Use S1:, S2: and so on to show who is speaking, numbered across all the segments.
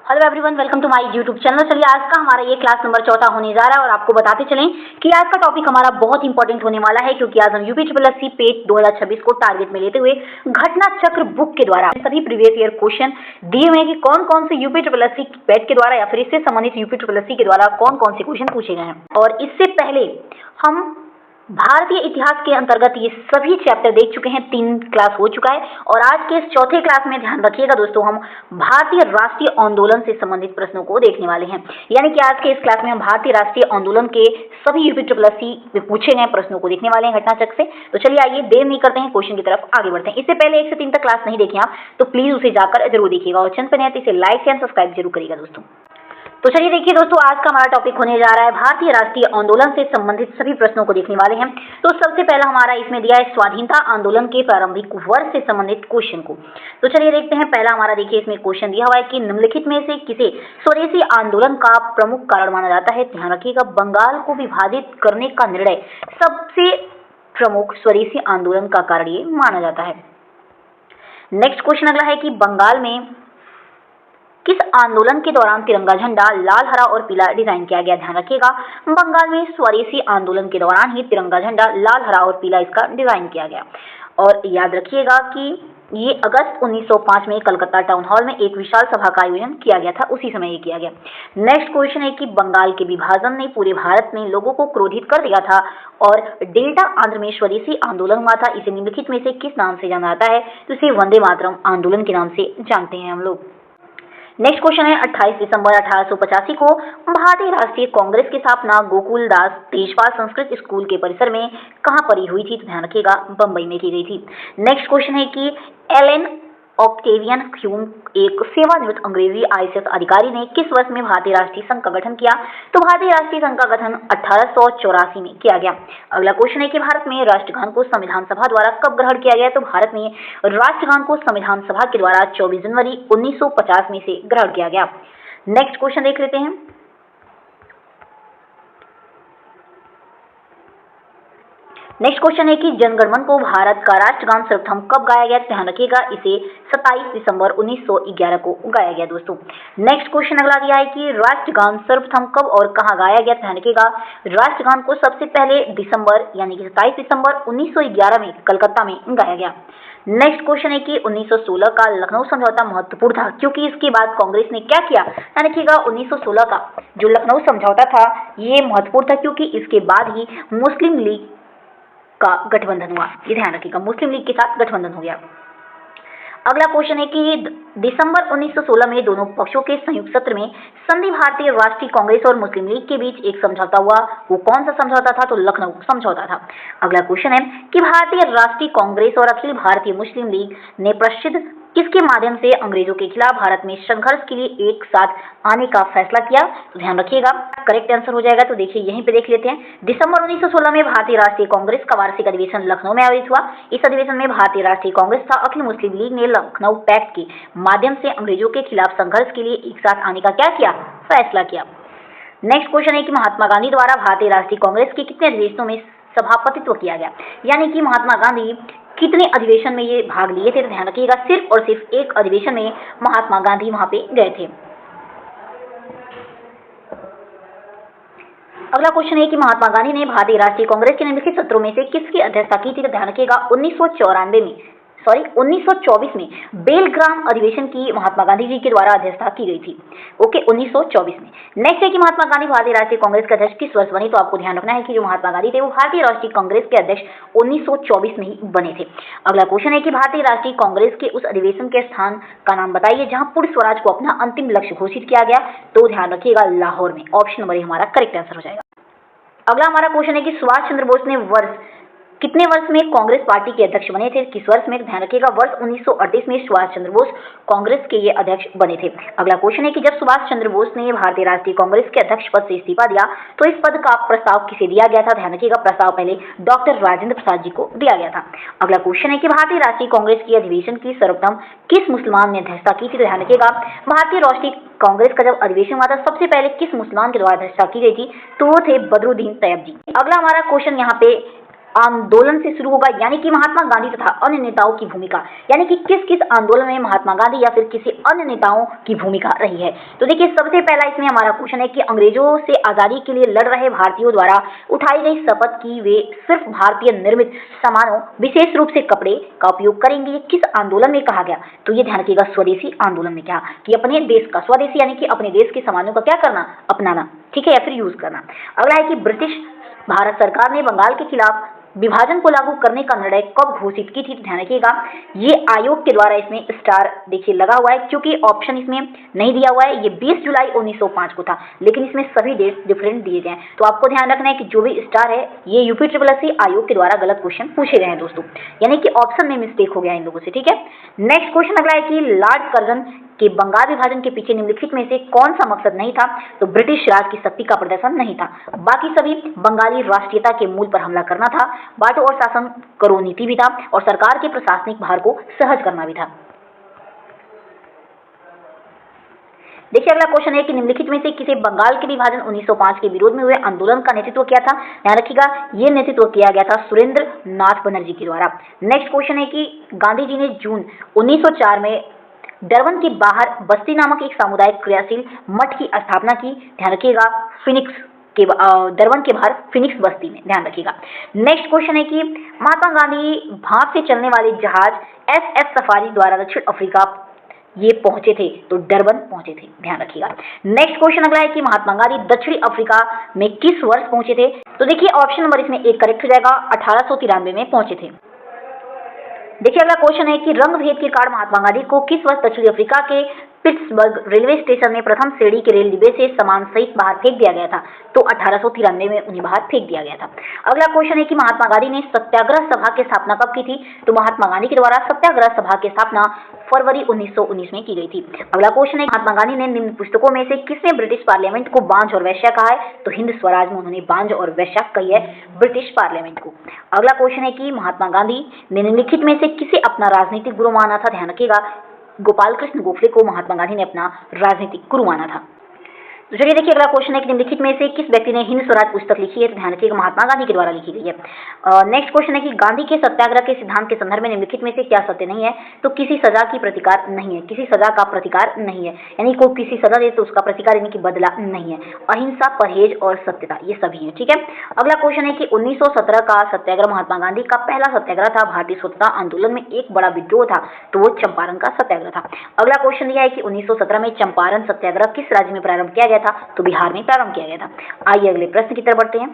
S1: Hello everyone, welcome to my YouTube channel. चलिए आज का हमारा ये क्लास नंबर 4 होने जा रहा है और आपको बताते चलें कि आज का टॉपिक हमारा बहुत इंपॉर्टेंट होने वाला है, क्योंकि आज हम यूपीएससी पेट 2026 को टारगेट में लेते हुए घटना चक्र बुक के द्वारा सभी प्रीवियस ईयर क्वेश्चन दिए हुए हैं कि कौन कौन से यूपीएससी पेट के द्वारा या फिर इससे संबंधित यूपीएससी के द्वारा कौन कौन से क्वेश्चन पूछे गए हैं। और इससे पहले हम भारतीय इतिहास के अंतर्गत ये सभी चैप्टर देख चुके हैं, 3 क्लास हो चुका है। और आज के इस चौथे क्लास में ध्यान रखिएगा दोस्तों, हम भारतीय राष्ट्रीय आंदोलन से संबंधित प्रश्नों को देखने वाले हैं। यानी कि आज के इस क्लास में हम भारतीय राष्ट्रीय आंदोलन के सभी यूपीएससी में पूछे गए प्रश्नों को देखने वाले हैं घटना चक्र से। तो चलिए आइए देर नहीं करते हैं, क्वेश्चन की तरफ आगे बढ़ते हैं। इससे पहले 1 से 3 तक क्लास नहीं देखें आप तो प्लीज उसे जाकर जरूर देखिएगा, और चैनल पर नए तो इसे लाइक एंड सब्सक्राइब जरूर करिएगा दोस्तों। तो चलिए देखिए दोस्तों, आज का हमारा टॉपिक होने जा रहा है भारतीय राष्ट्रीय आंदोलन से संबंधित सभी प्रश्नों को देखने वाले हैं। तो सबसे पहला हमारा इसमें दिया है स्वाधीनता आंदोलन के प्रारंभिक वर्ष से संबंधित क्वेश्चन को। तो चलिए देखते हैं, पहला हमारा देखिए इसमें क्वेश्चन दिया हुआ है कि निम्नलिखित में से किसे स्वदेशी आंदोलन का प्रमुख कारण माना जाता है। ध्यान रखिएगा, बंगाल को विभाजित करने का निर्णय सबसे प्रमुख स्वदेशी आंदोलन का कारण ये माना जाता है। नेक्स्ट क्वेश्चन अगला है कि बंगाल में किस आंदोलन के दौरान तिरंगा झंडा लाल, हरा और पीला डिजाइन किया गया। ध्यान रखिएगा, बंगाल में स्वदेशी आंदोलन के दौरान ही तिरंगा झंडा लाल, हरा और पीला इसका डिजाइन किया गया। और याद रखिएगा कि ये अगस्त 1905 में कलकत्ता टाउन हॉल में एक विशाल सभा का आयोजन किया गया था, उसी समय ये किया गया। नेक्स्ट क्वेश्चन है कि बंगाल के विभाजन ने पूरे भारत में लोगों को क्रोधित कर दिया था और डेल्टा आंध्र में स्वदेशी आंदोलन हुआ था। इसे निम्नलिखित में से किस नाम से जाना जाता है। तो इसे वंदे मातरम आंदोलन के नाम से जानते हैं हम लोग। नेक्स्ट क्वेश्चन है 28 दिसंबर 1885 को भारतीय राष्ट्रीय कांग्रेस की स्थापना गोकुलदास तेजपाल संस्कृत स्कूल के परिसर में कहां पर हुई थी। तो ध्यान रखिएगा, बंबई में की गई थी। नेक्स्ट क्वेश्चन है कि एलन ऑक्टेवियन ह्यूम एक सेवानिवृत्त अंग्रेजी आईएएस अधिकारी ने किस वर्ष में भारतीय राष्ट्रीय संघ का गठन किया। तो भारतीय राष्ट्रीय संघ का गठन 1884 में किया गया। अगला क्वेश्चन है कि भारत में राष्ट्रगान को संविधान सभा द्वारा कब ग्रहण किया गया। तो भारत में राष्ट्रगान को संविधान सभा के द्वारा 24 जनवरी 1950 में से ग्रहण किया गया। नेक्स्ट क्वेश्चन देख लेते हैं। नेक्स्ट क्वेश्चन है कि जनगणमन को भारत का राष्ट्रगान सर्वप्रथम कब गाया गया। ध्यान रखिएगा, इसे 27 दिसंबर 1911 को गाया गया दोस्तों। नेक्स्ट क्वेश्चन अगला दिया है कि राष्ट्रगान सर्वप्रथम कब और कहां गाया गया। ध्यान रखिएगा, राष्ट्रगान को सबसे पहले दिसंबर यानी कि 27 दिसंबर 1911 में कलकत्ता में गाया गया। नेक्स्ट क्वेश्चन है कि 1916 का लखनऊ समझौता महत्वपूर्ण था क्योंकि इसके बाद कांग्रेस ने क्या किया। ध्यान रखिएगा, 1916 का जो लखनऊ समझौता था ये महत्वपूर्ण था क्योंकि इसके बाद ही मुस्लिम लीग का गठबंधन हुआ। ये ध्यान रखिएगा, मुस्लिम लीग के साथ गठबंधन हो गया। अगला क्वेश्चन है कि दिसंबर 1916 में दोनों पक्षों के संयुक्त सत्र में संधि भारतीय राष्ट्रीय कांग्रेस और मुस्लिम लीग के बीच एक समझौता हुआ। वो कौन सा समझौता था। तो लखनऊ समझौता था। अगला क्वेश्चन है कि भारतीय राष्ट्रीय कांग्रेस और अखिल भारतीय मुस्लिम लीग ने प्रसिद्ध किसके माध्यम से अंग्रेजों के खिलाफ भारत में संघर्ष के लिए एक साथ आने का फैसला किया। तो ध्यान रखिएगा, करेक्ट आंसर हो जाएगा। तो देखिए यहीं पे देख लेते हैं। दिसंबर 1916 में भारतीय राष्ट्रीय कांग्रेस का वार्षिक अधिवेशन लखनऊ में आयोजित हुआ। इस अधिवेशन में भारतीय राष्ट्रीय कांग्रेस तथा अखिल मुस्लिम लीग ने लखनऊ पैक्ट के माध्यम से अंग्रेजों के खिलाफ संघर्ष के लिए एक साथ आने का क्या किया, फैसला किया। नेक्स्ट क्वेश्चन है कि महात्मा गांधी द्वारा भारतीय राष्ट्रीय कांग्रेस के कितने अधिवेशनों में सभापतित्व किया गया। यानी कि महात्मा गांधी कितने अधिवेशन में ये भाग लिए थे। तो ध्यान रखिएगा, सिर्फ और सिर्फ एक अधिवेशन में महात्मा गांधी वहां पे गए थे। अगला क्वेश्चन है कि महात्मा गांधी ने भारतीय राष्ट्रीय कांग्रेस के निम्नलिखित सत्रों में से किसकी अध्यक्षता की थी। तो ध्यान रखिएगा, 1924 में बेलग्राम अधिवेशन की महात्मा गांधी जी के द्वारा अध्यक्षता की गई थी। ओके, 1924 में। नेक्स्ट है कि महात्मा गांधी भारतीय राष्ट्रीय कांग्रेस के अध्यक्ष किस वर्ष बने। तो आपको ध्यान रखना है कि जो महात्मा गांधी थे वो भारतीय राष्ट्रीय कांग्रेस के अध्यक्ष 1924 में ही बने थे। अगला क्वेश्चन है कि भारतीय राष्ट्रीय कांग्रेस के उस अधिवेशन के स्थान का नाम बताइए जहां पूर्ण स्वराज को अपना अंतिम लक्ष्य घोषित किया गया। तो ध्यान रखिएगा, लाहौर में। ऑप्शन नंबर हमारा करेक्ट आंसर हो जाएगा। अगला हमारा क्वेश्चन है कि सुभाष चंद्र बोस ने कितने वर्ष में कांग्रेस पार्टी के अध्यक्ष बने थे। किस वर्ष में। ध्यान रखिएगा, वर्ष 1938 में सुभाष चंद्र बोस कांग्रेस के ये अध्यक्ष बने थे। अगला क्वेश्चन है कि जब सुभाष चंद्र बोस ने भारतीय राष्ट्रीय कांग्रेस के अध्यक्ष पद से इस्तीफा दिया तो इस पद का प्रस्ताव किसे दिया गया था। ध्यान रखिएगा, प्रस्ताव पहले डॉक्टर राजेंद्र प्रसाद जी को दिया गया था। अगला क्वेश्चन है कि भारतीय राष्ट्रीय कांग्रेस की अधिवेशन की सर्वप्रथम किस मुसलमान ने अध्यक्षता की थी। ध्यान रखिएगा, भारतीय राष्ट्रीय कांग्रेस का जब अधिवेशन हुआ था सबसे पहले किस मुसलमान के द्वारा अध्यक्षता की गई थी। तो वो थे बदरुद्दीन तैयब जी। अगला हमारा क्वेश्चन यहाँ पे आंदोलन से शुरू होगा, यानी कि महात्मा गांधी तथा अन्य नेताओं की भूमिका, यानी कि किस किस आंदोलन में महात्मा गांधी या फिर किसी अन्य नेताओं की भूमिका रही है। तो देखिए सबसे पहला इसमें हमारा क्वेश्चन है कि अंग्रेजों से आजादी के लिए लड़ रहे भारतीयों द्वारा उठाई गई शपथ की वे सिर्फ भारतीय निर्मित सामानों विशेष रूप से कपड़े का उपयोग करेंगे, ये किस आंदोलन में कहा गया। तो ये ध्यान रखिएगा, स्वदेशी आंदोलन में क्या कि अपने देश का, स्वदेशी यानी कि अपने देश के सामानों का क्या करना, अपनाना, ठीक है, या फिर यूज करना। अगला है कि ब्रिटिश भारत सरकार ने बंगाल के खिलाफ विभाजन को लागू करने का निर्णय कब घोषित की थी। तो ध्यान रखिएगा ये आयोग के द्वारा, इसमें स्टार देखिए लगा हुआ है क्योंकि ऑप्शन इसमें नहीं दिया हुआ है। ये 20 जुलाई 1905 को था, लेकिन इसमें सभी डेट डिफरेंट दिए गए हैं। तो आपको ध्यान रखना है कि जो भी स्टार है ये यूपीट्रिपलएससी आयोग के द्वारा गलत क्वेश्चन पूछे गए हैं दोस्तों, यानी कि ऑप्शन में मिस्टेक हो गया इन लोगों से, ठीक है। नेक्स्ट क्वेश्चन अगला है कि लॉर्ड कर्जन कि बंगाल विभाजन के पीछे निम्नलिखित में से कौन सा मकसद नहीं था। तो ब्रिटिश राज की शक्ति का प्रदर्शन नहीं था, बाकी सभी बंगाली राष्ट्रीयता के मूल पर हमला करना था, बांटो और शासन करो नीति भी था, और सरकार के प्रशासनिक भार को सहज करना भी था। देखिए अगला क्वेश्चन है कि निम्नलिखित में से किसे बंगाल के विभाजन 1905 के विरोध में हुए आंदोलन का नेतृत्व किया था। ध्यान रखिएगा ये नेतृत्व किया गया था सुरेंद्र नाथ बनर्जी के द्वारा। नेक्स्ट क्वेश्चन है कि गांधी जी ने जून 1904 में डरबन के बाहर बस्ती नामक एक सामुदायिक क्रियाशील मठ की स्थापना की। ध्यान रखिएगा फिनिक्स के डरबन के बाहर फिनिक्स बस्ती में, ध्यान रखिएगा। नेक्स्ट क्वेश्चन है कि महात्मा गांधी भाप से चलने वाले जहाज SS सफारी द्वारा दक्षिण अफ्रीका ये पहुंचे थे, तो डरबन पहुंचे थे, ध्यान रखिएगा। नेक्स्ट क्वेश्चन अगला है कि महात्मा गांधी दक्षिणी अफ्रीका में किस वर्ष पहुंचे थे। तो देखिए ऑप्शन नंबर इसमें एक करेक्ट हो जाएगा, 1893 में पहुंचे थे। देखिए अगला क्वेश्चन है कि रंग भेद के कारण महात्मा गांधी को किस वर्ष दक्षिण अफ्रीका के पिट्सबर्ग रेलवे स्टेशन में प्रथम श्रेणी के रेल डिब्बे से सामान सहित बाहर फेंक दिया गया था। तो 1893 में उन्हें बाहर फेंक दिया गया था। अगला क्वेश्चन है कि महात्मा गांधी ने सत्याग्रह सभा की स्थापना कब की थी। तो महात्मा गांधी के द्वारा सत्याग्रह सभा की स्थापना फरवरी 1919 में की गई थी। अगला क्वेश्चन है महात्मा गांधी ने निम्न पुस्तकों में से किसने ब्रिटिश पार्लियामेंट को बांझ और वैश्या कहा है। तो हिंद स्वराज में उन्होंने बांझ और वैश्या कही है ब्रिटिश पार्लियामेंट को। अगला क्वेश्चन है कि महात्मा गांधी ने निम्नलिखित में से किसे अपना राजनीतिक गुरु माना था। ध्यान रखिएगा गोपाल कृष्ण गोखले को महात्मा गांधी ने अपना राजनीतिक गुरु माना था। तो चलिए देखिए अगला क्वेश्चन है कि निम्नलिखित में से किस व्यक्ति ने हिंद स्वराज पुस्तक लिखी है। तो ध्यान रखिएगा महात्मा गांधी के द्वारा लिखी गई है। नेक्स्ट क्वेश्चन है कि गांधी के सत्याग्रह के सिद्धांत के संदर्भ में निम्नलिखित में से क्या सत्य नहीं है। तो किसी सजा की प्रतिकार नहीं है, किसी सजा का प्रतिकार नहीं है, यानी कोई किसी सजा दे तो उसका प्रतिकार यानी कि बदला नहीं है। अहिंसा, परहेज और सत्यता ये सभी है, ठीक है। अगला क्वेश्चन है कि 1917 का सत्याग्रह महात्मा गांधी का पहला सत्याग्रह था। भारतीय स्वतंत्रता आंदोलन में एक बड़ा विद्रोह था, तो वो चंपारण का सत्याग्रह था। अगला क्वेश्चन यह है कि 1917 में चंपारण सत्याग्रह किस राज्य में प्रारंभ किया गया था। तो बिहार में प्रारंभ किया गया था। आइए अगले प्रश्न की तरफ बढ़ते हैं।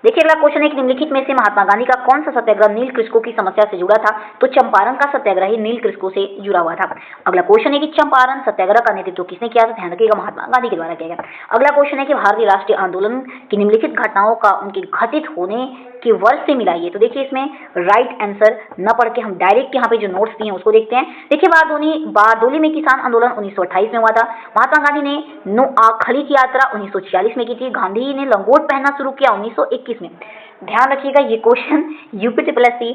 S1: देखिए अगला क्वेश्चन है कि निम्नलिखित में से महात्मा गांधी का कौन सा सत्याग्रह नील कृषकों की समस्या से जुड़ा था। तो चंपारण का सत्याग्रह ही नील कृषकों से जुड़ा हुआ था। अगला क्वेश्चन है कि चंपारण सत्याग्रह का नेतृत्व किसने किया था। ध्यान रखिएगा महात्मा गांधी के द्वारा किया गया। अगला क्वेश्चन है कि भारतीय राष्ट्रीय आंदोलन की निम्नलिखित घटनाओं का उनके घटित होने के वर्ष से मिलाइए। तो देखिए इसमें राइट आंसर न पढ़ के हम डायरेक्ट यहाँ पे जो नोट्स दिए हैं उसको देखते हैं। देखिए बारदोली में किसान आंदोलन 1928 में हुआ था। महात्मा गांधी ने खलीत यात्रा 1946 में की थी। गांधी ने लंगोट पहनना शुरू किया 1921 में। ध्यान रखिएगा ये क्वेश्चन यूपीट्रिपलएससी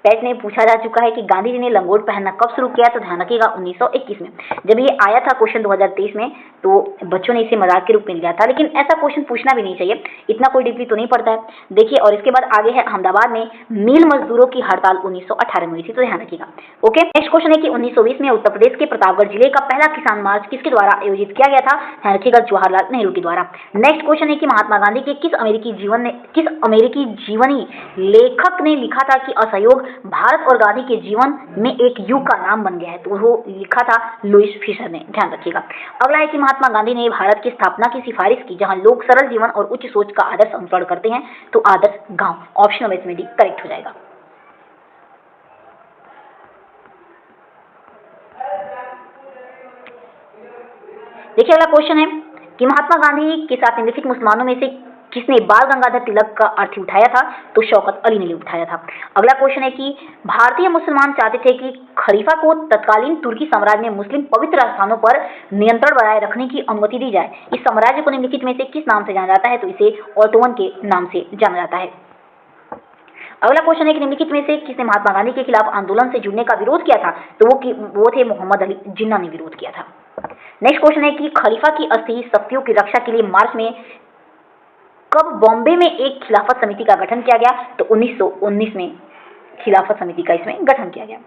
S1: पेट में पूछा जा चुका है कि गांधी जी ने लंगोट पहनना कब शुरू किया। तो ध्यान रखिएगा 1921 में। जब ये आया था क्वेश्चन 2023 में तो बच्चों ने इसे मजाक के रूप में लिया था, लेकिन ऐसा क्वेश्चन पूछना भी नहीं चाहिए, इतना कोई डिग्री तो नहीं पड़ता है। देखिए और इसके बाद आगे है अहमदाबाद में मिल मजदूरों की हड़ताल 1918 में हुई थी। तो ध्यान रखिएगा। ओके नेक्स्ट क्वेश्चन है कि 1920 में उत्तर प्रदेश के प्रतापगढ़ जिले का पहला किसान मार्च किसके द्वारा आयोजित किया गया था। ध्यान रखिएगा जवाहरलाल नेहरू के द्वारा। नेक्स्ट क्वेश्चन है कि महात्मा गांधी के किस अमेरिकी जीवनी लेखक ने लिखा था कि असहयोग भारत और गांधी के जीवन में एक युग का नाम बन गया है। तो वो लिखा था लुइस फिशर ने। ध्यान रखिएगा। अगला है कि महात्मा गांधी ने भारत की स्थापना की सिफारिश की जहां लोग सरल जीवन और उच्च सोच का आदर्श अनुसरण करते हैं। तो आदर्श गांव, ऑप्शन नंबर इसमें डी करेक्ट हो जाएगा। देखिए अगला क्वेश्चन है कि महात्मा गांधी के साथ निम्नलिखित मुसलमानों में से किसने बाल गंगाधर तिलक का अर्थी उठाया था। तो शौकत अली ने उठाया था। अगला क्वेश्चन है कि भारतीय मुसलमान चाहते थे कि खलीफा को तत्कालीन तुर्की साम्राज्य में मुस्लिम पवित्र स्थानों पर नियंत्रण बनाए रखने की अनुमति दी जाए। इस साम्राज्य को निम्नलिखित में से किस नाम से जाना जाता है। तो इसे ऑटोमन के नाम से जाना जाता है। अगला क्वेश्चन है कि निम्नलिखित में से किसने महात्मा गांधी के खिलाफ आंदोलन से जुड़ने का विरोध किया था। तो वो थे मोहम्मद अली जिन्ना ने विरोध किया था। नेक्स्ट क्वेश्चन है कि खलीफा की अस्थि शक्तियों की रक्षा के लिए मार्च में कब बॉम्बे में एक खिलाफत समिति का गठन किया गया? तो 1919 में खिलाफत समिति का इसमें गठन किया गया।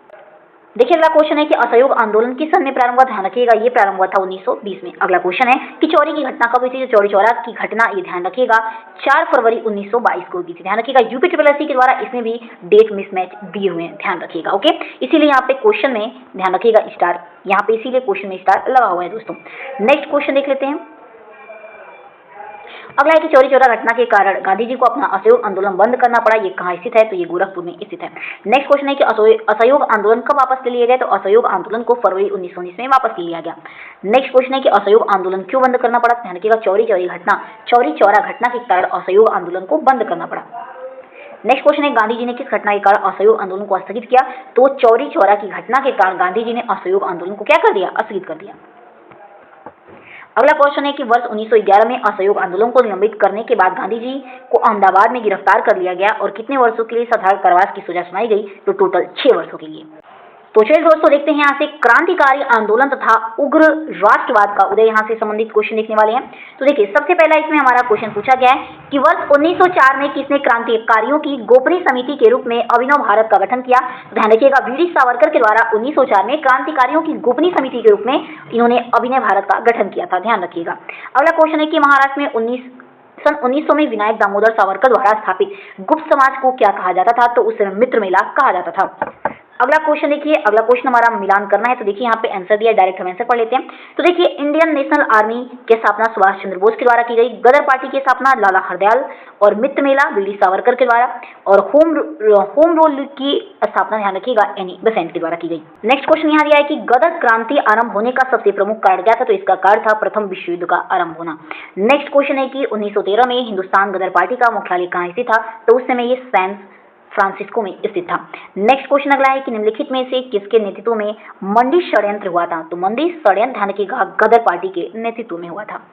S1: देखिए अगला क्वेश्चन है कि असहयोग आंदोलन किस सन में प्रारंभ हुआ? ध्यान रखिएगा ये प्रारंभ हुआ था 1920 में। अगला क्वेश्चन है कि चौरी की घटना कब हुई थी? चौरी चौरा की घटना, ये ध्यान रखिएगा, 4 फरवरी 1922 को हुई थी। ध्यान रखिएगा यूपी ट्रिपल एससी के द्वारा इसमें भी डेट मिसमैच दिए हुए हैं, ध्यान रखिएगा। ओके, इसीलिए यहाँ पे क्वेश्चन में ध्यान रखिएगा स्टार, यहाँ पे इसीलिए क्वेश्चन में स्टार लगा हुआ है दोस्तों। नेक्स्ट क्वेश्चन देख लेते हैं। अगला है कि चौरी चौरा घटना के कारण गांधी जी को अपना असहयोग आंदोलन बंद करना पड़ा। ये कहाँ स्थित है? तो ये गोरखपुर में स्थित है। नेक्स्ट क्वेश्चन है कि असहयोग आंदोलन कब वापस ले लिया गया? तो असहयोग आंदोलन को फरवरी 1919 में वापस ले लिया गया। नेक्स्ट क्वेश्चन है कि असहयोग आंदोलन क्यों बंद करना पड़ा? ध्यान रखिएगा चौरी चौरा घटना के कारण असहयोग आंदोलन को बंद करना पड़ा। नेक्स्ट क्वेश्चन है गांधी जी ने किस घटना के कारण असहयोग आंदोलन को स्थगित किया? तो चौरी चौरा की घटना के कारण गांधी जी ने असहयोग आंदोलन को क्या कर दिया? स्थगित कर दिया। अगला क्वेश्चन है कि वर्ष 1911 में असहयोग आंदोलन को निलंबित करने के बाद गांधी जी को अहमदाबाद में गिरफ्तार कर लिया गया और कितने वर्षों के लिए साधारण कारावास की सजा सुनाई गई? तो टोटल 6 वर्षों के लिए। तो चलिए दोस्तों देखते हैं यहाँ से क्रांतिकारी आंदोलन तथा उग्र राष्ट्रवाद का उदय, यहाँ से संबंधित क्वेश्चन देखने वाले हैं। तो देखिए सबसे पहला इसमें हमारा क्वेश्चन पूछा गया है कि वर्ष 1904 में किसने क्रांतिकारियों की गोपनीय समिति के रूप में अभिनव भारत का गठन किया? ध्यान रखिएगा वीडी सावरकर के द्वारा 1904 में क्रांतिकारियों की गोपनीय समिति के रूप में इन्होंने अभिनव भारत का गठन किया था, ध्यान रखिएगा। अगला क्वेश्चन है कि महाराष्ट्र में सन 1900 में विनायक दामोदर सावरकर द्वारा स्थापित गुप्त समाज को क्या कहा जाता था? तो उसे मित्र मेला कहा जाता था। अगला क्वेश्चन देखिए, अगला क्वेश्चन हमारा मिलान करना है। तो देखिए यहाँ पे आंसर दिया, डायरेक्ट हम आंसर पढ़ लेते हैं। तो देखिए इंडियन नेशनल आर्मी की स्थापना सुभाष चंद्र बोस के द्वारा की गई, गदर पार्टी की स्थापना लाला हरदयाल और मित्र मेला वीडी सावरकर के द्वारा, और होम रूल की स्थापना ध्यान रखिएगा एनी बेसेंट के द्वारा की गई। नेक्स्ट क्वेश्चन यहाँ दिया है कि गदर क्रांति आरंभ होने का सबसे प्रमुख कारण क्या था? तो इसका कारण था प्रथम विश्व युद्ध का आरंभ होना। नेक्स्ट क्वेश्चन है कि 1913 में हिंदुस्तान गदर पार्टी का मुख्यालय कहाँ स्थित था? तो उस समय ये सैन फ्रांसिस्को में स्थित था। नेक्स्ट क्वेश्चन अगला है कि निम्नलिखित में से किसके नेतृत्व में मंडी षड्यंत्र हुआ था? तो मंडी षड्यंत्र ध्यान रखिएगा गदर पार्टी के नेतृत्व में हुआ था।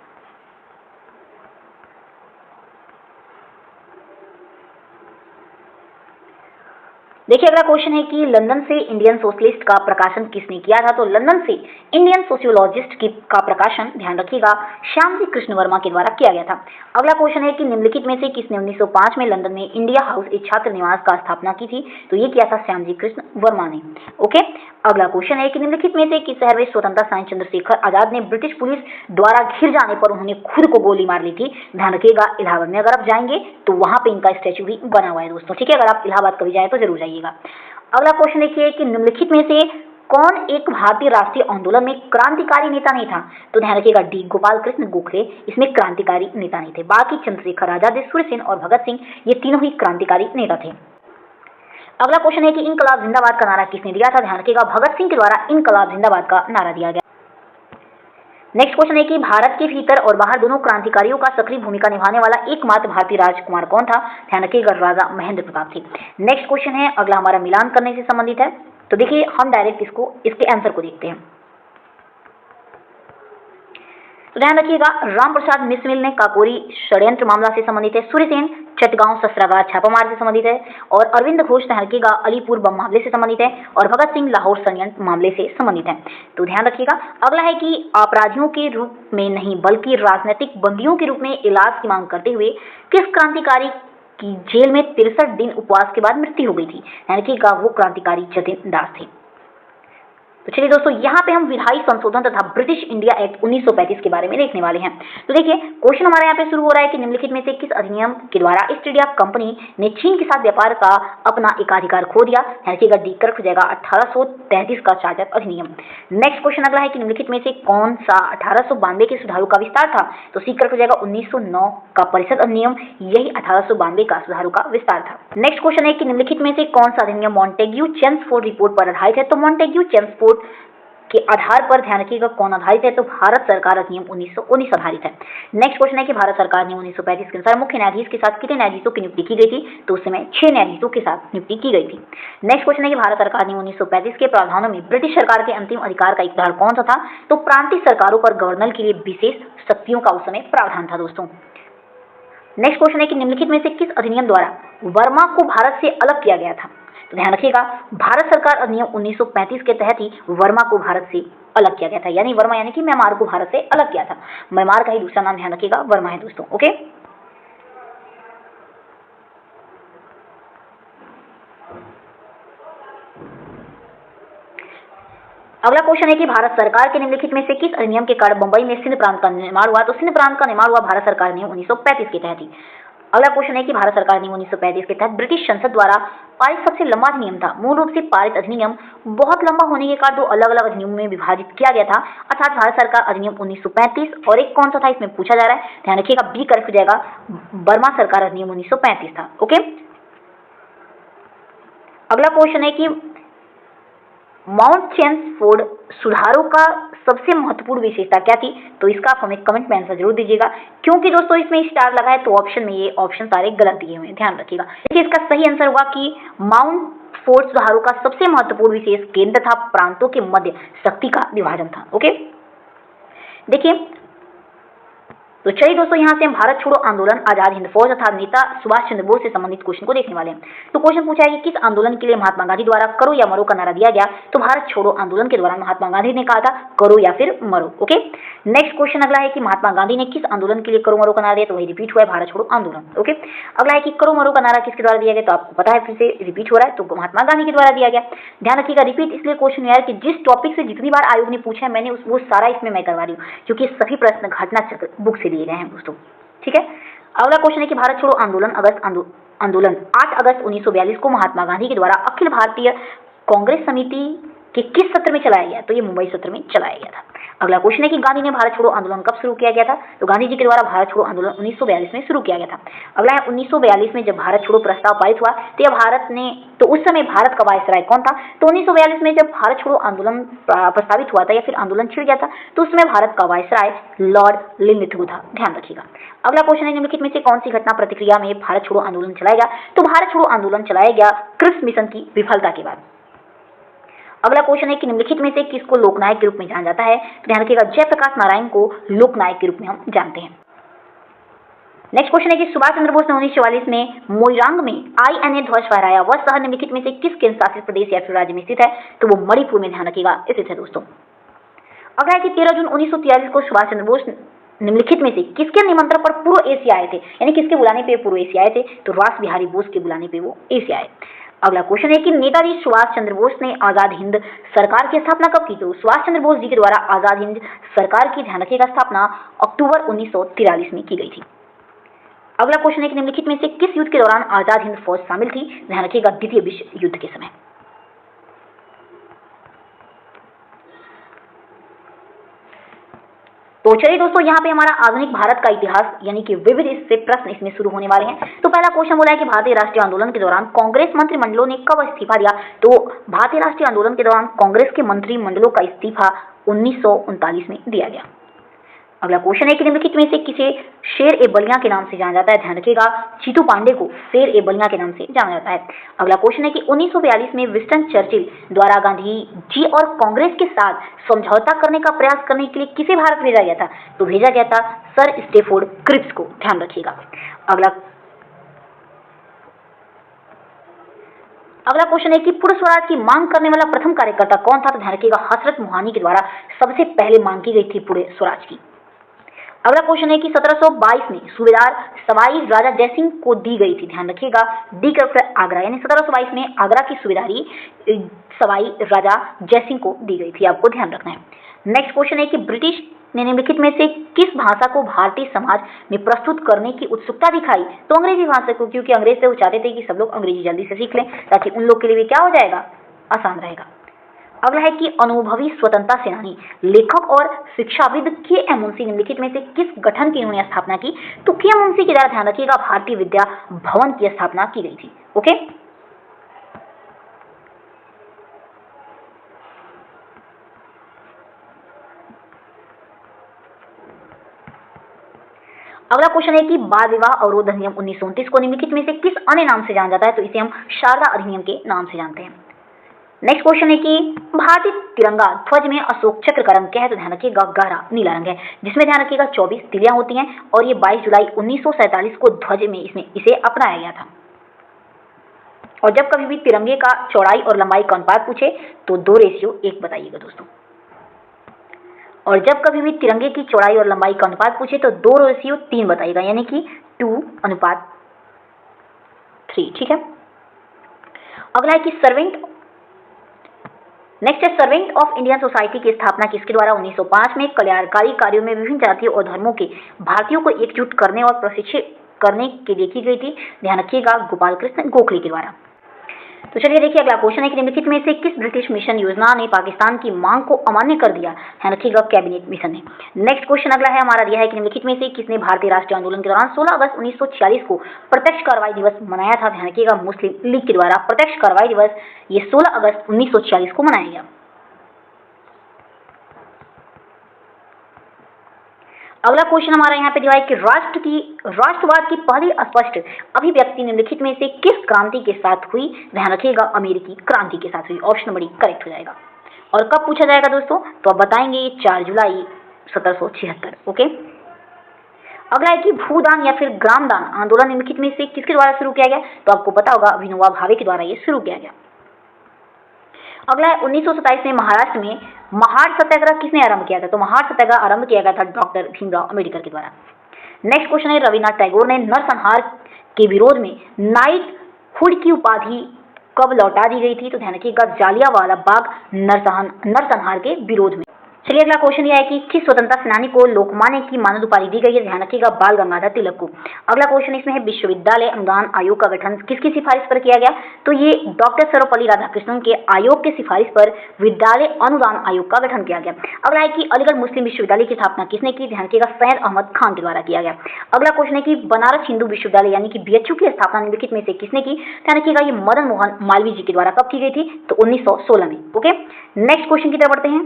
S1: देखिए अगला क्वेश्चन है कि लंदन से इंडियन सोशलिस्ट का प्रकाशन किसने किया था? तो लंदन से इंडियन सोशियोलॉजिस्ट का प्रकाशन ध्यान रखिएगा श्यामजी कृष्ण वर्मा के द्वारा किया गया था। अगला क्वेश्चन है कि निम्नलिखित में से किसने 1905 में लंदन में इंडिया हाउस एक छात्र निवास का स्थापना की थी? तो ये किया था श्यामजी कृष्ण वर्मा ने। ओके, अगला क्वेश्चन है कि निम्नलिखित में से किस शहर में स्वतंत्रता सेनानी चंद्रशेखर आजाद ने ब्रिटिश पुलिस द्वारा घिर जाने पर उन्होंने खुद को गोली मार ली थी? ध्यान रखिएगा इलाहाबाद में। अगर आप जाएंगे तो वहां पे इनका स्टैचू भी बना हुआ है दोस्तों, ठीक है, अगर आप इलाहाबाद कभी जाए तो जरूर जाइएगा। अगला क्वेश्चन देखिए कि निम्नलिखित में से कौन एक भारतीय राष्ट्रीय आंदोलन में क्रांतिकारी नेता नहीं था? तो ध्यान रखिएगा डी गोपाल कृष्ण गोखले इसमें क्रांतिकारी नेता नहीं थे। बाकी चंद्रशेखर आजाद, सूर्य सेन और भगत सिंह ये तीनों ही क्रांतिकारी नेता थे। अगला क्वेश्चन है कि इनकलाब जिंदाबाद का नारा किसने दिया था? ध्यान रखिएगा भगत सिंह के द्वारा इनकलाब जिंदाबाद का नारा दिया गया। नेक्स्ट क्वेश्चन है कि भारत के भीतर और बाहर दोनों क्रांतिकारियों का सक्रिय भूमिका निभाने वाला एकमात्र भारतीय राजकुमार कौन था? ध्यान रखिएगा राजा महेंद्र प्रताप थे। नेक्स्ट क्वेश्चन है अगला हमारा मिलान करने से संबंधित है। तो देखिए हम डायरेक्ट इसके आंसर को देखते हैं। तो ध्यान रखिएगा राम प्रसाद मिसमिल ने काकोरी षड्यंत्र मामला से संबंधित है, सूर्य सेन चटगांव शस्त्रागार छापामार से संबंधित है, और अरविंद घोष ध्यान रखिएगा अलीपुर बम मामले से संबंधित है, और भगत सिंह लाहौर षड्यंत्र मामले से संबंधित है। तो ध्यान रखिएगा अगला है कि अपराधियों के रूप में नहीं बल्कि राजनीतिक बंदियों के रूप में इलाज की मांग करते हुए किस क्रांतिकारी की जेल में 63 दिन उपवास के बाद मृत्यु हो गई थी? यानी कि वो क्रांतिकारी जतिन दास थे। तो चलिए दोस्तों यहाँ पे हम विधायी संशोधन तथा ब्रिटिश इंडिया एक्ट 1935 के बारे में देखने वाले हैं। तो देखिए क्वेश्चन हमारे यहाँ पे शुरू हो रहा है कि निम्नलिखित में से किस अधिनियम के द्वारा ईस्ट इंडिया कंपनी ने चीन के साथ व्यापार का अपना एकाधिकार खो दिया? रखिएगा डी करेक्ट हो जाएगा 1833 का चार्टर अधिनियम। नेक्स्ट क्वेश्चन अगला है कि निम्नलिखित में से कौन सा 1892 के सुधारों का विस्तार था? तो सी करेक्ट हो जाएगा 1909 का परिषद अधिनियम, यही 1892 का सुधारों का विस्तार था। नेक्स्ट क्वेश्चन है कि निम्नलिखित में से कौन सा अधिनियम मॉन्टेग्यू चेम्सफोर्ड रिपोर्ट पर आधारित है? तो मॉन्टेग्यू चेम्सफोर्ड के आधार पर ध्यान रखिएगा कौन आधारित है? तो भारत सरकार अधिनियम 1919 आधारित है। नेक्स्ट क्वेश्चन है कि भारत सरकार अधिनियम 1935 के अनुसार मुख्य न्यायाधीश के साथ कितने न्यायाधीशों की नियुक्ति की गई थी? तो उस समय 6 न्यायाधीशों के साथ नियुक्ति की गई थी। नेक्स्ट क्वेश्चन है कि भारत सरकार अधिनियम 1935 के प्रावधानों में ब्रिटिश सरकार के अंतिम अधिकार का एक उदाहरण कौन सा था? तो प्रांतीय सरकारों पर गवर्नर के लिए विशेष शक्तियों का उस समय प्रावधान था दोस्तों। नेक्स्ट क्वेश्चन है कि निम्नलिखित में से किस अधिनियम द्वारा वर्मा को भारत से अलग किया गया था? तो ध्यान रखिएगा भारत सरकार अधिनियम 1935 के तहत ही वर्मा को भारत से अलग किया गया था, यानी वर्मा यानी कि म्यांमार को भारत से अलग किया था। म्यांमार का ही दूसरा नाम ध्यान रखिएगा वर्मा है दोस्तों। ओके, अगला क्वेश्चन है कि भारत सरकार के निम्नलिखित में से किस अधिनियम के कारण मुंबई में सिंध प्रांत का निर्माण हुआ? तो सिंध प्रांत का निर्माण हुआ भारत सरकार ने 1935 के तहत ही। अगला क्वेश्चन है कि भारत सरकार ने 1935 के तहत ब्रिटिश संसद द्वारा पारित सबसे लंबा अधिनियम था। मूल रूप से पारित अधिनियम बहुत लंबा होने के कारण दो अलग अलग अधिनियमों में विभाजित किया गया था, अर्थात भारत सरकार अधिनियम 1935 और एक कौन सा था इसमें पूछा जा रहा है। ध्यान रखिएगा, बी करेक्ट हो जाएगा, बर्मा सरकार अधिनियम 1935 था। ओके, अगला क्वेश्चन है कि माउंट चेम्सफोर्ड सुधारों का सबसे महत्वपूर्ण विशेषता क्या थी? तो इसका आप हमें कमेंट में आंसर जरूर दीजिएगा, क्योंकि दोस्तों इसमें स्टार लगा है तो ऑप्शन में ये ऑप्शन सारे गलत दिए हुए हैं, ध्यान रखिएगा। देखिए इसका सही आंसर होगा कि माउंट फोर्ट सुधारों का सबसे महत्वपूर्ण विशेष केंद्र था प्रांतों के मध्य शक्ति का विभाजन था। ओके, देखिए तो चलिए दोस्तों यहाँ से हम भारत छोड़ो आंदोलन, आजाद हिंद फौज तथा नेता सुभाष चंद्र बोस से संबंधित क्वेश्चन को देखने वाले हैं। तो क्वेश्चन पूछा है कि किस आंदोलन के लिए महात्मा गांधी द्वारा करो या मरो का नारा दिया गया? तो भारत छोड़ो आंदोलन के दौरान महात्मा गांधी ने कहा था करो या फिर मरो। ओके, नेक्स्ट क्वेश्चन अगला है कि महात्मा गांधी ने किस आंदोलन के लिए करो मरो का नारा दिया? तो वही रिपीट हुआ है, भारत छोड़ो आंदोलन। ओके, अगला है कि करो मरो का नारा किसके द्वारा दिया गया? तो आपको पता है, फिर से रिपीट हो रहा है, तो महात्मा गांधी के द्वारा दिया गया। ध्यान रखिएगा, रिपीट इसलिए क्वेश्चन है कि जिस टॉपिक से जितनी बार आयोग ने पूछा है मैंने वो सारा इसमें मैं करवा रही हूँ, क्योंकि सभी प्रश्न घटना चक्र बुक से लिए गए हैं दोस्तों। ठीक है, अगला क्वेश्चन है कि भारत छोड़ो आंदोलन आंदोलन 8 अगस्त 1942 को महात्मा गांधी के द्वारा अखिल भारतीय कांग्रेस समिति के किस सत्र में चलाया गया? तो ये मुंबई सत्र में चलाया गया था। अगला क्वेश्चन है कि गांधी ने भारत छोड़ो आंदोलन कब शुरू किया गया था? तो गांधी जी के द्वारा भारत छोड़ो आंदोलन 1942 में शुरू किया गया था। अगला है 1942 में जब भारत छोड़ो प्रस्ताव पारित हुआ तो उस समय भारत का वायसराय कौन था? तो 1942 में जब भारत छोड़ो आंदोलन प्रस्तावित हुआ था या फिर आंदोलन छिड़ गया था तो उसमें भारत का वायसराय लॉर्ड लिनलिथगो था। ध्यान रखिएगा। अगला क्वेश्चन है निम्नलिखित में से कौन सी घटना प्रतिक्रिया में भारत छोड़ो आंदोलन चलाया गया? तो भारत छोड़ो आंदोलन चलाया गया क्रिप्स मिशन की विफलता के बाद। अगला क्वेश्चन है कि निम्नलिखित में से किसको लोकनायक के रूप में जाना जाता है? तो ध्यान रखिएगा, जयप्रकाश नारायण को लोकनायक के रूप में हम जानते हैं। नेक्स्ट क्वेश्चन है कि सुभाष चंद्र बोस ने 1944 में मोइरांग में INA ध्वज फहराया, वह शहर निम्नलिखित में से किस केंद्र शासित प्रदेश या फिर राज्य में स्थित है? तो वो मणिपुर में, ध्यान रखिएगा, स्थित है दोस्तों। अगला है कि 13 जून 1943 को सुभाष चंद्र बोस निम्नलिखित में से किसके निमंत्रण पर पूर्व एशिया आए थे? यानी किसके बुलाने पे पूर्व एशिया आए थे? तो रास बिहारी बोस के बुलाने पे वो एशिया आए। अगला क्वेश्चन है कि नेताजी सुभाष चंद्र बोस ने आजाद हिंद सरकार की स्थापना कब की? तो सुभाष चंद्र बोस जी के द्वारा आजाद हिंद सरकार की, ध्यान रखिएगा, स्थापना अक्टूबर 1943 में की गई थी। अगला क्वेश्चन है कि निम्नलिखित में से किस युद्ध के दौरान आजाद हिंद फौज शामिल थी? ध्यान रखिएगा, द्वितीय विश्व युद्ध के समय। तो चलिए दोस्तों, यहाँ पे हमारा आधुनिक भारत का इतिहास यानी कि विविध इससे प्रश्न इसमें शुरू होने वाले हैं। तो पहला क्वेश्चन बोला है कि भारतीय राष्ट्रीय आंदोलन के दौरान कांग्रेस मंत्रिमंडलों ने कब इस्तीफा दिया? तो भारतीय राष्ट्रीय आंदोलन के दौरान कांग्रेस के मंत्रिमंडलों का इस्तीफा 1939 में दिया गया। अगला क्वेश्चन है कि निम्नलिखित में से किसे शेर ए बलिया के नाम से जाना जाता है? ध्यान रखिएगा, चीतू पांडे को शेर ए बलिया के नाम से जाना जाता है। अगला क्वेश्चन है कि 1942 में विंस्टन चर्चिल द्वारा गांधी जी और कांग्रेस के साथ समझौता करने का प्रयास करने के लिए किसे भारत भेजा गया था? तो भेजा गया था सर स्टेफोर्ड क्रिप्स को, ध्यान रखिएगा। अगला क्वेश्चन है कि पूर्ण स्वराज की मांग करने वाला प्रथम कार्यकर्ता कौन था? तो ध्यान रखिएगा, हजरत मोहानी के द्वारा सबसे पहले मांग की गई थी पूर्ण स्वराज की। अगला क्वेश्चन है कि 1722 में सूबेदार सवाई राजा जयसिंह को दी गई थी, ध्यान रखिएगा, डी कलेक्टर आगरा, यानी 1722 में आगरा की सूबेदारी सवाई राजा जयसिंह को दी गई थी, आपको ध्यान रखना है। नेक्स्ट क्वेश्चन है कि ब्रिटिश ने निम्नलिखित में से किस भाषा को भारतीय समाज में प्रस्तुत करने की उत्सुकता दिखाई? तो अंग्रेजी भाषा को, क्योंकि अंग्रेज से वो चाहते थे कि सब लोग अंग्रेजी जल्दी से सीख लें ताकि उन लोग के लिए भी क्या हो जाएगा, आसान रहेगा। अगला है कि अनुभवी स्वतंत्रता सेनानी, लेखक और शिक्षाविद के मुंशी निम्नलिखित में से किस गठन की इन्होंने स्थापना की? तो के मुंशी के द्वारा, ध्यान रखिएगा, भारतीय विद्या भवन की स्थापना की गई थी। ओके, अगला क्वेश्चन है कि बाल विवाह अवरोध अधिनियम 1929 को निम्नलिखित में से किस अन्य नाम से जाना जाता है? तो इसे हम शारदा अधिनियम के नाम से जानते हैं। नेक्स्ट क्वेश्चन है कि भारतीय तिरंगा ध्वज में अशोक चक्र का रंग क्या है? तो ध्यान रखिएगा, गहरा नीला रंग है, जिसमें ध्यान रखिएगा 24 तिलियां होती हैं और ये 22 जुलाई 1947 को ध्वज में इसे अपनाया गया था। और जब कभी भी तिरंगे का चौड़ाई और लंबाई का अनुपात पूछे तो 2:1 बताइएगा दोस्तों। और जब कभी भी तिरंगे की चौड़ाई और लंबाई का अनुपात पूछे तो 2:3 बताइएगा, यानी कि 2:3। ठीक है। अगला है कि सर्वेंट नेक्स्ट है सर्वेंट ऑफ इंडियन सोसाइटी की स्थापना किसके द्वारा 1905 में कल्याणकारी कार्यों में विभिन्न जातियों और धर्मों के भारतीयों को एकजुट करने और प्रशिक्षित करने के लिए की गई थी। ध्यान रखिएगा गोपाल कृष्ण गोखले के द्वारा। तो चलिए देखिए अगला क्वेश्चन है कि निम्नलिखित में से किस ब्रिटिश मिशन योजना ने पाकिस्तान की मांग को अमान्य कर दिया। ध्यान रखिएगा कैबिनेट मिशन ने। नेक्स्ट क्वेश्चन अगला है हमारा यह है कि निम्नलिखित में से किसने भारतीय राष्ट्रीय आंदोलन के दौरान 16 अगस्त 1946 को प्रत्यक्ष कार्रवाई दिवस मनाया था। ध्यान रखिएगा मुस्लिम लीग के द्वारा प्रत्यक्ष कार्रवाई दिवस ये 16 अगस्त 1946 को मनाया गया। अगला क्वेश्चन हमारा यहाँ पे दिया है कि राष्ट्रवाद की पहली स्पष्ट अभिव्यक्ति निम्नलिखित में से किस क्रांति के साथ हुई। ध्यान रखिएगा अमेरिकी क्रांति के साथ हुई। ऑप्शन नंबर करेक्ट हो जाएगा। और कब पूछा जाएगा दोस्तों, तो आप बताएंगे ये 4 जुलाई 1776। ओके। अगला है कि भूदान या फिर ग्रामदान आंदोलन निम्नलिखित में से किसके द्वारा शुरू किया गया, तो आपको पता होगा विनोबा भावे के द्वारा ये शुरू किया गया। अगला है 1927 में महाराष्ट्र में महार सत्याग्रह किसने आरंभ किया था, तो महार सत्याग्रह आरंभ किया गया था डॉक्टर भीमराव अम्बेडकर के द्वारा। नेक्स्ट क्वेश्चन है रविन्द्रनाथ टैगोर ने नरसंहार के विरोध में नाइट हुड की उपाधि कब लौटा दी गई थी, तो ध्यान रखिएगा जालियांवाला बाग नरसंहार के विरोध में। चलिए अगला क्वेश्चन यह है कि किस स्वतंत्रता सेनानी को लोकमान्य की मानद उपाधि दी गई है। ध्यान रखिएगा बाल गंगाधर तिलक को। अगला क्वेश्चन इसमें है विश्वविद्यालय अनुदान आयोग का गठन किसकी सिफारिश पर किया गया, तो ये डॉक्टर सर्वपल्ली राधाकृष्णन के आयोग के सिफारिश पर विद्यालय अनुदान आयोग का गठन किया गया। अगला है कि अलीगढ़ मुस्लिम विश्वविद्यालय की स्थापना किसने की, ध्यान रखिएगा सैयद अहमद खान के द्वारा किया गया। अगला क्वेश्चन है कि बनारस हिंदू विश्वविद्यालय यानी कि BHU की स्थापना निम्नलिखित में से किसने की, ध्यान रखिएगा ये मदन मोहन मालवीय जी के द्वारा कब की गई थी, तो 1916 में। ओके। नेक्स्ट क्वेश्चन की तरफ बढ़ते हैं।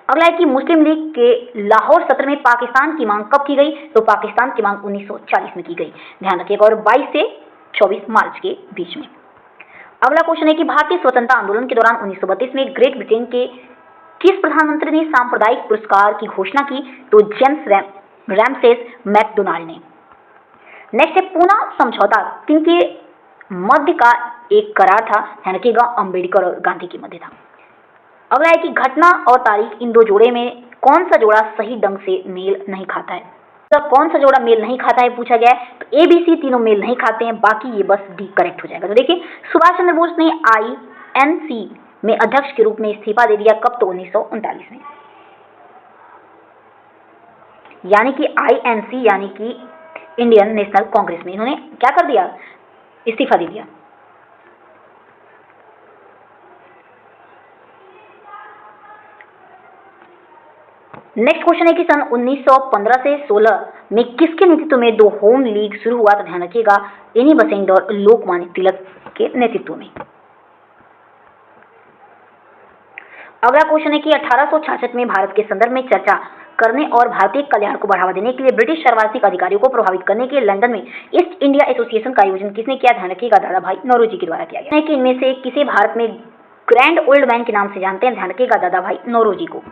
S1: अगला है कि मुस्लिम लीग के लाहौर सत्र में पाकिस्तान की मांग कब की गई, तो पाकिस्तान की मांग 1940 में की गई। ध्यान रखिएगा और 22 से 24 मार्च के बीच में। अगला क्वेश्चन है कि भारतीय स्वतंत्रता आंदोलन के दौरान 1932 में ग्रेट ब्रिटेन के किस प्रधानमंत्री ने सांप्रदायिक पुरस्कार की घोषणा की, तो जेम्स रैमसेस मैकडोनाल्ड ने। नेक्स्ट है पूना समझौता किनके मध्य का एक करार था, ध्यान रखिएगा अम्बेडकर और गांधी के मध्य था। अगला है कि घटना और तारीख इन दो जोड़े में कौन सा जोड़ा सही ढंग से मेल नहीं खाता है, तो कौन सा जोड़ा मेल नहीं खाता है पूछा गया है, तो ABC तीनों मेल नहीं खाते हैं, बाकी ये बस D करेक्ट हो जाएगा। तो देखिए सुभाष चंद्र बोस ने INC में अध्यक्ष के रूप में इस्तीफा दे दिया कब, तो 1939 में। यानी कि INC यानी कि इंडियन नेशनल कांग्रेस में इन्होंने क्या कर दिया, इस्तीफा दे दिया। नेक्स्ट क्वेश्चन है कि सन 1915 से 16 में किसके नेतृत्व में 2 होम लीग शुरू हुआ, तो ध्यान रखिएगा एनी बेसेंट और लोकमान्य तिलक के नेतृत्व में। अगला क्वेश्चन है कि 1866 में भारत के संदर्भ में चर्चा करने और भारतीय कल्याण को बढ़ावा देने के लिए ब्रिटिश शरणार्थी अधिकारियों को प्रभावित करने के लिए लंदन में ईस्ट इंडिया एसोसिएशन का आयोजन किसने किया, ध्यान रखिएगा दादा भाई नौरोजी के द्वारा किया गया। कि इनमें से किसे भारत में ग्रैंड ओल्ड मैन के नाम से जानते हैं, ध्यान रखिएगा दादा भाई नौरोजी को।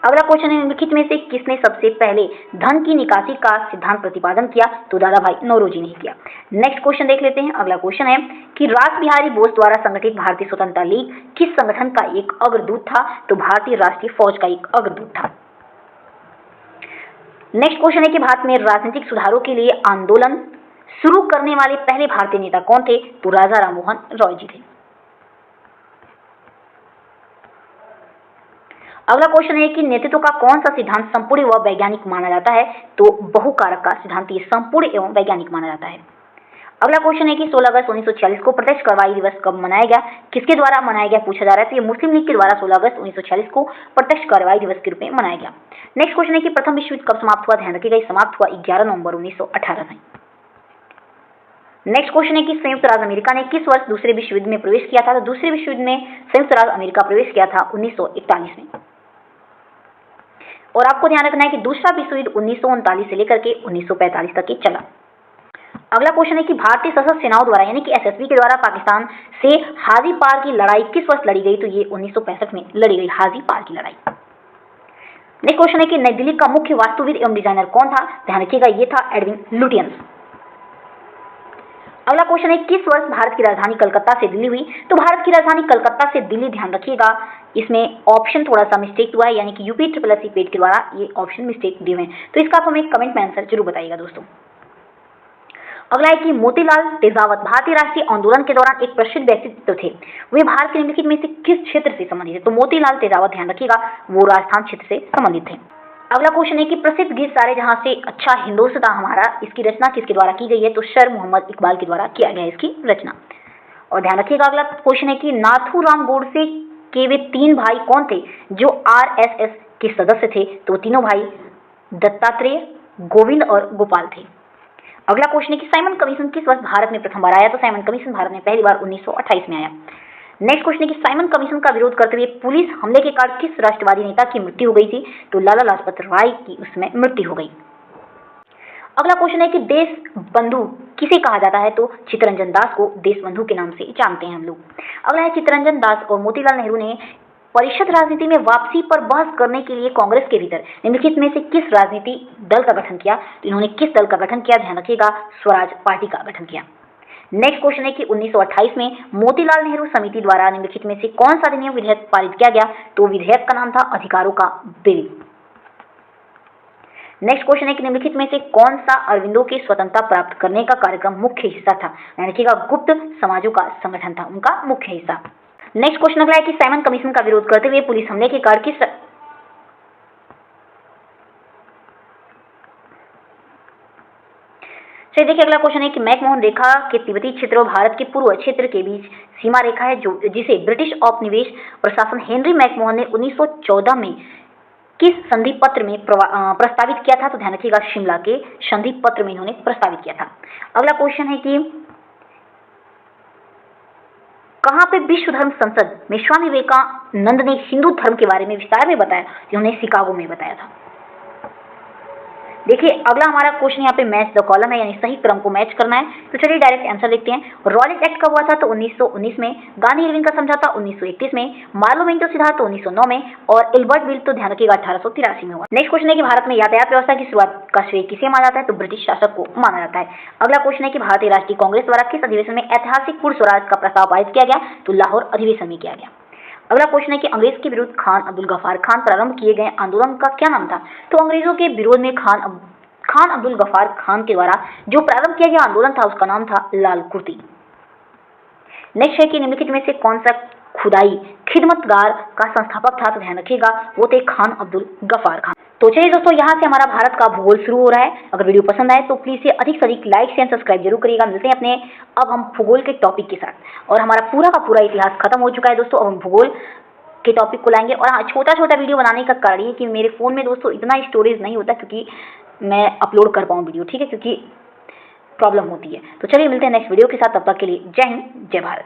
S1: अगला क्वेश्चन है निम्नलिखित में से किसने सबसे पहले धन की निकासी का सिद्धांत प्रतिपादन किया, तो दादा भाई नौरोजी ने किया। नेक्स्ट क्वेश्चन देख लेते हैं। अगला क्वेश्चन है कि रास बिहारी बोस द्वारा संगठित भारतीय स्वतंत्रता लीग किस संगठन का एक अग्रदूत था, तो भारतीय राष्ट्रीय फौज का एक अग्रदूत था। नेक्स्ट क्वेश्चन है कि भारत में राजनीतिक सुधारों के लिए आंदोलन शुरू करने वाले पहले भारतीय नेता कौन थे, तो राजा राममोहन रॉय जी थे। अगला क्वेश्चन है कि नेतृत्व का कौन सा सिद्धांत संपूर्ण व वैज्ञानिक माना जाता है, तो बहुकारक का सिद्धांत ये संपूर्ण एवं वैज्ञानिक माना जाता है। अगला क्वेश्चन है कि 16 अगस्त 1946 को प्रत्यक्ष कार्रवाई दिवस कब मनाया गया, किसके द्वारा मनाया गया पूछा जा रहा है, तो ये मुस्लिम लीग के द्वारा 16 अगस्त 1946 को प्रत्यक्ष कार्रवाई दिवस के रूप में मनाया गया। नेक्स्ट क्वेश्चन है कि प्रथम विश्व युद्ध कब समाप्त हुआ, ध्यान रखिएगा समाप्त हुआ 11 नवंबर 1918 में। नेक्स्ट क्वेश्चन है कि संयुक्त राज्य अमेरिका ने किस वर्ष दूसरे विश्व युद्ध में प्रवेश किया था, तो दूसरे विश्व युद्ध में संयुक्त राज्य अमेरिका प्रवेश किया था 1941 में। और आपको ध्यान रखना है कि दूसरा विश्व युद्ध 1939 से लेकर के 1945 तक ही चला। अगला क्वेश्चन है कि भारतीय सशस्त्र सेनाओं द्वारा यानी कि SSB के द्वारा पाकिस्तान से हाजी पार की लड़ाई किस वर्ष लड़ी गई, तो ये 1965 में लड़ी गई हाजी पार की लड़ाई। नेक्स्ट क्वेश्चन है कि नई दिल्ली का मुख्य वास्तुविद एवं डिजाइनर कौन था, ध्यान रखिएगा ये था एडविन लुटियंस। अगला क्वेश्चन है किस वर्ष भारत की राजधानी कलकत्ता से दिल्ली हुई, तो भारत की राजधानी कलकत्ता से दिल्ली, ध्यान रखिएगा इसमें ऑप्शन थोड़ा सा मिस्टेक हुआ है, यानी कि UPSSC पेड के द्वारा ये ऑप्शन मिस्टेक दिए हैं, तो इसका आप हमें कमेंट में आंसर जरूर बताइएगा दोस्तों। अगला है कि मोतीलाल तेजावत भारतीय राष्ट्रीय आंदोलन के दौरान एक प्रसिद्ध व्यक्तित्व थे। वे भारत के निम्नलिखित में से किस क्षेत्र से संबंधित है? तो मोतीलाल तेजावत, ध्यान रखिएगा, वो राजस्थान क्षेत्र से संबंधित थे। अगला क्वेश्चन है कि प्रसिद्ध गीत सारे जहां से अच्छा हिंदोस्तां हमारा, इसकी रचना किसके द्वारा की गई है? तो शेर मोहम्मद इकबाल के द्वारा किया गया है इसकी रचना। और ध्यान रखिएगा, अगला क्वेश्चन है कि नाथूराम गोडसे के वे 3 भाई कौन थे जो आरएसएस के सदस्य थे? तो तीनों भाई दत्तात्रेय, गोविंद और गोपाल थे। अगला क्वेश्चन है कि साइमन कमीशन किस वर्ष भारत में प्रथम बार आया? तो साइमन कमीशन भारत में पहली बार 1928 में आया। नेक्स्ट क्वेश्चन है कि साइमन कमीशन का विरोध करते हुए पुलिस हमले के कारण किस राष्ट्रवादी नेता की मृत्यु हो गई थी? तो लाला लाजपत राय की उसमें मृत्यु हो गई। अगला क्वेश्चन है कि देश बंधु किसे कहा जाता है? तो चित्तरंजन दास को देश बंधु के नाम से जानते हैं हम लोग। अगला है चित्तरंजन दास और मोतीलाल नेहरू ने परिषद राजनीति में वापसी पर बहस करने के लिए कांग्रेस के भीतर निम्नलिखित में से किस राजनीति दल का गठन किया? तो इन्होंने किस दल का गठन किया? ध्यान रखिएगा, स्वराज पार्टी का गठन किया। नेक्स्ट क्वेश्चन है कि 1928 में मोतीलाल नेहरू समिति द्वारा निम्नलिखित में से कौन सा अधिनियम विधेयक पारित किया गया? तो विधेयक का नाम था अधिकारों का बिल। नेक्स्ट क्वेश्चन है कि निम्नलिखित में से कौन सा अरविंदों की स्वतंत्रता प्राप्त करने का कार्यक्रम मुख्य हिस्सा था? ध्यान रखिएगा, गुप्त समाजों का संगठन था उनका मुख्य हिस्सा। नेक्स्ट क्वेश्चन अगला है कि साइमन कमीशन का विरोध करते हुए पुलिस हमले के कारण किस चलिए देखिए, अगला क्वेश्चन है कि मैकमोहन रेखा के तिब्बती क्षेत्र और भारत के पूर्व क्षेत्र के बीच सीमा रेखा है जो जिसे ब्रिटिश औपनिवेश प्रशासन हेनरी मैकमोहन ने 1914 में किस संधि पत्र में प्रस्तावित किया था? तो ध्यान रखिएगा, शिमला के संधि पत्र में इन्होंने प्रस्तावित किया था। अगला क्वेश्चन है कि कहां पे विश्व धर्म संसद में स्वामी विवेकानंद ने हिंदू धर्म के बारे में विस्तार में बताया? उन्होंने शिकागो में बताया था। देखिए, अगला हमारा क्वेश्चन यहाँ पे मैच द कॉलम है, यानी सही क्रम को मैच करना है। तो चलिए डायरेक्ट आंसर देखते हैं। रॉलेट एक्ट कब हुआ था? तो 1919 में। गांधी इरविन का समझौता 1931 में। मार्लोमेंटो सिद्धार्थ 1909 में। और एल्बर्ट विल तो ध्यान रखिएगा 1883 में हुआ। नेक्स्ट क्वेश्चन है कि भारत में यातायात व्यवस्था की शुरुआत का श्रेय किसे माना जाता है? तो ब्रिटिश शासक को माना जाता है। अगला क्वेश्चन है कि भारतीय राष्ट्रीय कांग्रेस द्वारा किस अधिवेशन में ऐतिहासिक पूर्ण स्वराज का प्रस्ताव पारित किया गया? तो लाहौर अधिवेशन में किया गया। अगला क्वेश्चन है कि अंग्रेज के विरुद्ध खान अब्दुल गफ्फार खान प्रारंभ किए गए आंदोलन का क्या नाम था? तो अंग्रेजों के विरोध में खान अब्दुल गफ्फार खान के द्वारा जो प्रारंभ किया गया आंदोलन था उसका नाम था लाल कुर्ती। नेक्स्ट है कि निम्नलिखित में से कौन सा खुदाई खिदमतगार का संस्थापक था? तो ध्यान रखिएगा, वो थे खान अब्दुल गफ्फार खान। तो चलिए दोस्तों, यहाँ से हमारा भारत का भूगोल शुरू हो रहा है। अगर वीडियो पसंद आए तो प्लीज से अधिक लाइक शेयर सब्सक्राइब जरूर करिएगा। मिलते हैं अपने अब हम भूगोल के टॉपिक के साथ। और हमारा पूरा का पूरा इतिहास खत्म हो चुका है दोस्तों, अब हम भूगोल के टॉपिक को लाएंगे। और हाँ, छोटा छोटा वीडियो बनाने का कारण ये कि मेरे फोन में दोस्तों इतना स्टोरेज नहीं होता क्योंकि मैं अपलोड कर पाऊँ वीडियो, ठीक है, क्योंकि प्रॉब्लम होती है। तो चलिए मिलते हैं नेक्स्ट वीडियो के साथ, तब तक के लिए जय हिंद, जय भारत।